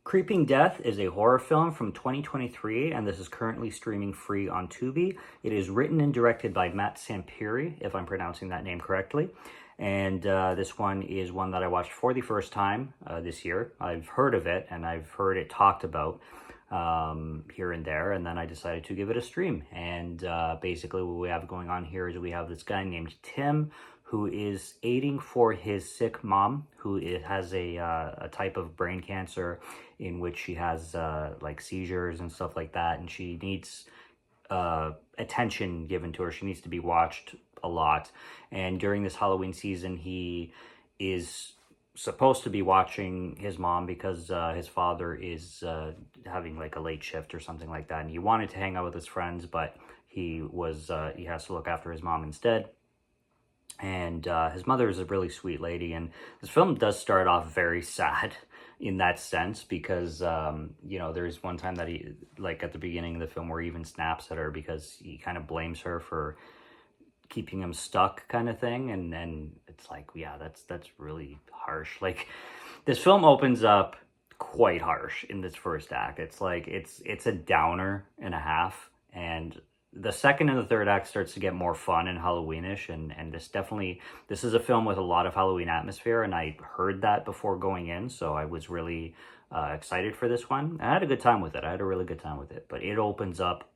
Creeping Death is a horror film from 2023, and this is currently streaming free on Tubi. It is written and directed by Matt Sampere, if I'm pronouncing that name correctly. And this one is one that I watched for the first time this year. I've heard of it, and I've heard it talked about here and there, and then I decided to give it a stream. And basically what we have going on here is we have this guy named Tim, who is aiding for his sick mom, who has a type of brain cancer in which she has like seizures and stuff like that, and she needs attention given to her. She needs to be watched a lot. And during this Halloween season, he is supposed to be watching his mom because his father is having like a late shift or something like that, and he wanted to hang out with his friends, but he has to look after his mom instead. And his mother is a really sweet lady, and this film does start off very sad in that sense because there's one time that he, like at the beginning of the film, where he even snaps at her because he kind of blames her for keeping him stuck, kind of thing. And it's like, yeah, that's really harsh. Like, this film opens up quite harsh in this first act. It's like it's a downer and a half, and the second and the third act starts to get more fun and Halloweenish, and this is a film with a lot of Halloween atmosphere, and I heard that before going in, so I was really excited for this one. I had a good time with it. I had a really good time with it, but it opens up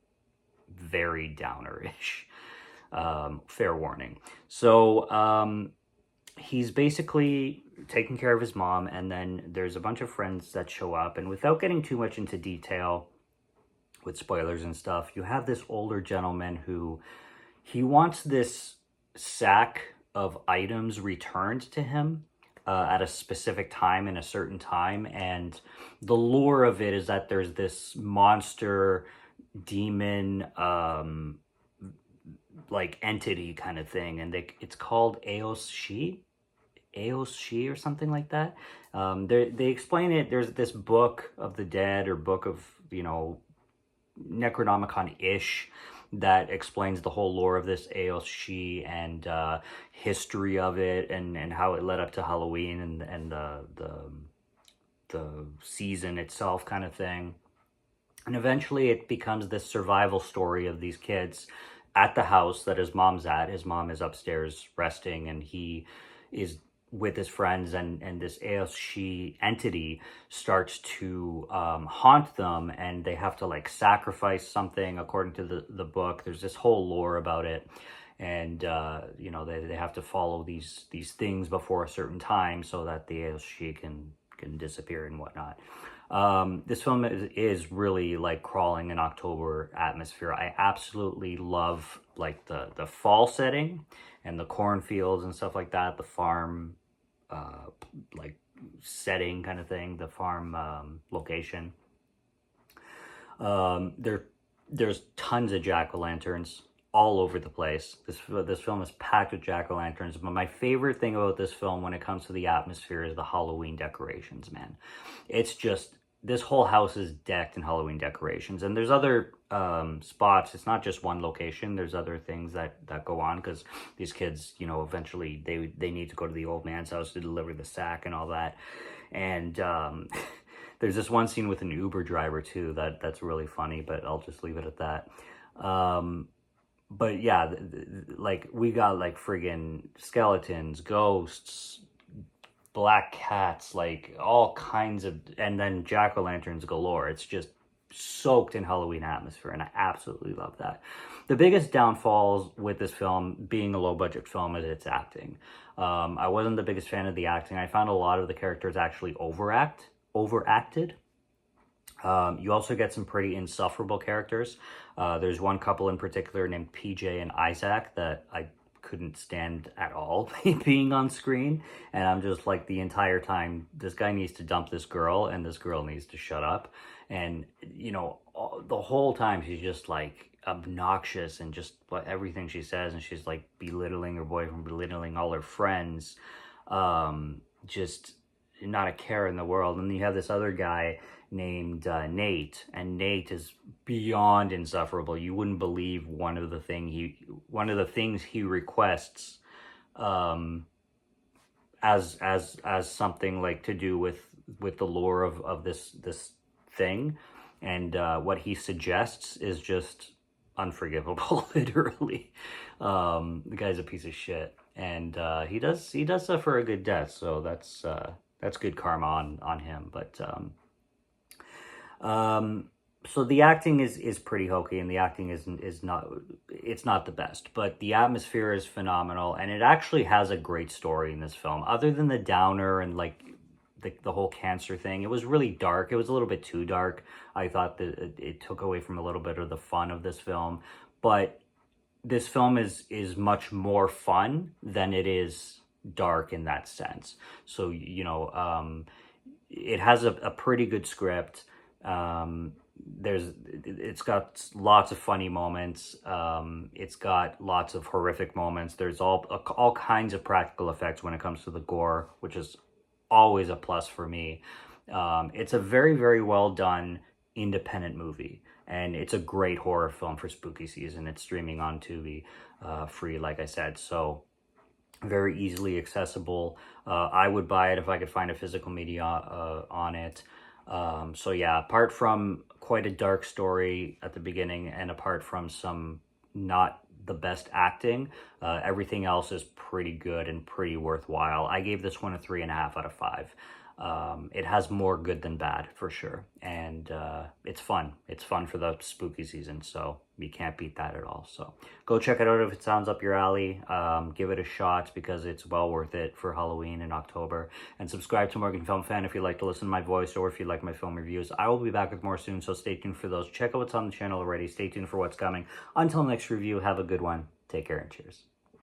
very downer-ish. Fair warning. So he's basically taking care of his mom, and then there's a bunch of friends that show up, and without getting too much into detail with spoilers and stuff, you have this older gentleman who he wants this sack of items returned to him at a specific time in a certain time, and the lore of it is that there's this monster demon like entity kind of thing, and it's called Aos Shi or something like that. They explain it. There's this book of the dead, or book of Necronomicon-ish, that explains the whole lore of this Aos Shi and history of it, and how it led up to Halloween and the season itself, kind of thing. And eventually it becomes this survival story of these kids at the house that his mom's at. His mom is upstairs resting, and he is with his friends, and this Aos Shi entity starts to haunt them, and they have to like sacrifice something according to the book. There's this whole lore about it, and they have to follow these things before a certain time so that the Aos Shi can disappear and whatnot. This film is really like crawling in October atmosphere. I absolutely love like the fall setting and the cornfields and stuff like that, the farm like setting kind of thing, the farm location. There's tons of jack-o'-lanterns all over the place. This film is packed with jack-o'-lanterns, but my favorite thing about this film when it comes to the atmosphere is the Halloween decorations, man. It's just, this whole house is decked in Halloween decorations, and there's other spots. It's not just one location. There's other things that go on, because these kids, eventually they need to go to the old man's house to deliver the sack and all that. And there's this one scene with an Uber driver too that's really funny, but I'll just leave it at that. But yeah, like we got like friggin' skeletons, ghosts, black cats, like all kinds of, and then jack-o'-lanterns galore. It's just soaked in Halloween atmosphere, and I absolutely love that. The biggest downfalls with this film, being a low-budget film, is its acting. I wasn't the biggest fan of the acting. I found a lot of the characters actually overacted. You also get some pretty insufferable characters. There's one couple in particular named PJ and Isaac that I couldn't stand at all being on screen, and I'm just like, the entire time, this guy needs to dump this girl, and this girl needs to shut up. And the whole time she's just like obnoxious, and just everything she says, and she's like belittling her boyfriend, belittling all her friends, just not a care in the world. And you have this other guy named Nate, and Nate is beyond insufferable. You wouldn't believe one of the things he requests as something like to do with with the lore of this thing, and what he suggests is just unforgivable. Literally, the guy's a piece of shit, and he does suffer a good death, so that's good karma on him. But so the acting is pretty hokey, and the acting is not, it's not the best, but the atmosphere is phenomenal, and it actually has a great story in this film. Other than the downer and like the whole cancer thing, it was really dark. It was a little bit too dark. I thought that it took away from a little bit of the fun of this film, but this film is much more fun than it is dark in that sense. So it has a pretty good script. It's got lots of funny moments. It's got lots of horrific moments. There's all kinds of practical effects when it comes to the gore, which is always a plus for me. It's a very, very well done independent movie, and it's a great horror film for spooky season. It's streaming on Tubi, free, like I said, so very easily accessible. I would buy it if I could find a physical media on it. So yeah, apart from quite a dark story at the beginning, and apart from some not the best acting, everything else is pretty good and pretty worthwhile. I gave this one a 3.5 out of 5. It has more good than bad for sure, and it's fun. It's fun for the spooky season, so you can't beat that at all. So go check it out if it sounds up your alley. Give it a shot because it's well worth it for Halloween in October. And subscribe to Morgan Film Fan if you like to listen to my voice, or if you like my film reviews. I will be back with more soon, so stay tuned for those. Check out what's on the channel already. Stay tuned for what's coming. Until next review, have a good one. Take care and cheers.